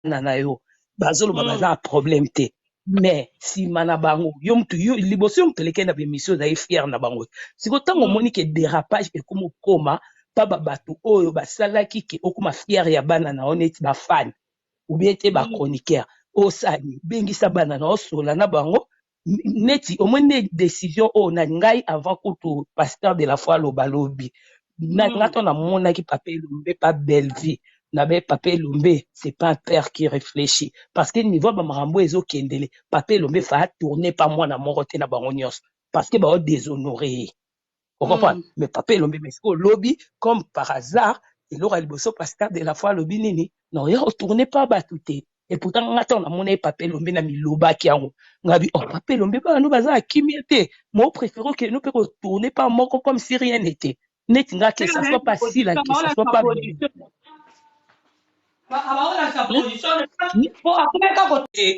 na yo bazoloba baza problème te mais nsima na bango yo mtu yo liboso yo mtu eleke na bemission ozali fiere na bango siko ntango omoni ke dérapage ekoma okoma mpa babato oyo basalaki ke okoma fiere ya bana na yo neti bafani ou bien te bachroniqueur osani bengisa bana na osola na bango neti omoni décision oyo na ngai avant kutu pasteur de la foi aloba lobi nga to namonaki papa elombe pa belle vie na be papa elombe c'est pas un père qui réfléchit parce que niveau ba makambo ezokendele papa elombe fa tourner pas mwana moko te na bango nyonso parce que ba déshonorer on comprend mais papa elombe mais ko lobby comme par hasard eloko ya liboso pasteur de la foi lobi nini non ya retourner pas batute et pourtant nga to namona papa elombe na milobaki yango ngabi oh papa elombe ba no baza kimia te mo préférons que nous peut retourner pas moko comme si rien n'était net nga que ça soit pas si là que ça soit pas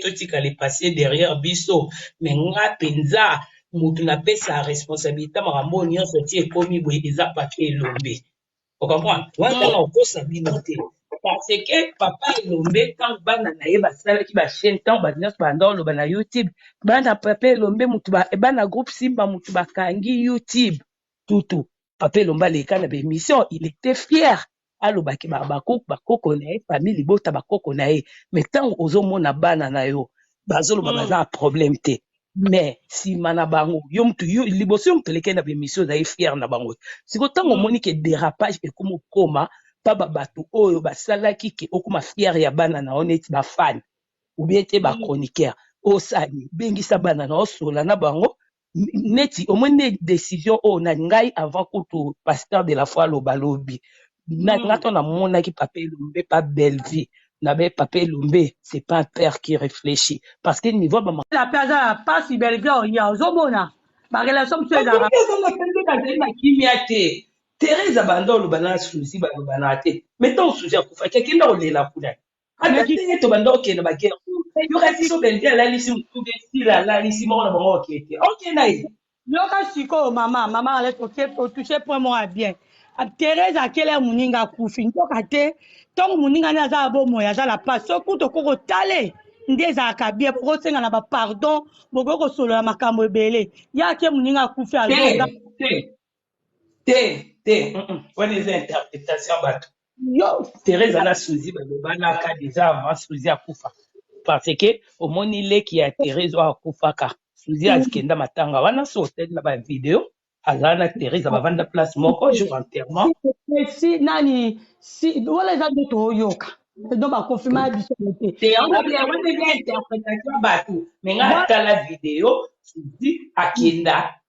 totikali passé derrière biso mais nga penza mutu na pesa responsabilité makambo nyonso ti ekomi boye eza papa elombe o comprendre wana na okosa bino te parce que papa elombe tant bana na ye basalaki bachaîne tant banyonso banda oloba na youtube bana papa elombe mutu bana groupe simba mutu bakangi youtube tutu papa elombe aleka na bémission il était fier alobaki bakoko na ye famille libota bakoko na ye mais ntango ozomona bana na yo bazoloba baza problème te mais nsima na bango yo mtu yo liboso yo mtu eleke na bemission ozali fiere na bango siko ntango omoni ke dérapage ekoma okoma mpa babato oyo basalaki ke okoma fiere ya bana na yo neti bafani ou bien te bachroniqueur osani bengisa bana na osola na bango neti omoni décision oyo na ngai avant kutu pasteur de la foi aloba lobi nga to namonaki papa elombe pa belle vie na be papa elombe c'est pas un père qui réfléchit parce que niveau ba la plaza pas si belle vie ya ozomona ba relation mso ezala na kimia te Teresa bandolo bana susi baloba na te mettons susi akufa kekenda olela kuna ata te to bando okenda bagera yo kasi so belle vie alalisi mutu besila alalisi moko na bango okete okenda ye yoka sikoyo mama allait toucher point moi bien Thérèse akele muninga kufi ntoka te ntongo muninga nde aza bomoya aza la pasi soki tokoki kotale nde ezalaka bien bokosenga na bapardon bokoki kosolola makambo ebele yake muninga akufi azoga te wana eza interprétation bato yo Thérèse ana suzi balobanaka déjà avant suzi akufa parce que omoni leki ya Thérèse oyo akufaka suzi akenda matanga wana so oteli na bavideo azala na Thérèse bavanda place moko jour enterrement si nani si wala eza nde toyoka donc bakonfirma biso te wana eza interprétation bato me nga atala video suzi akenda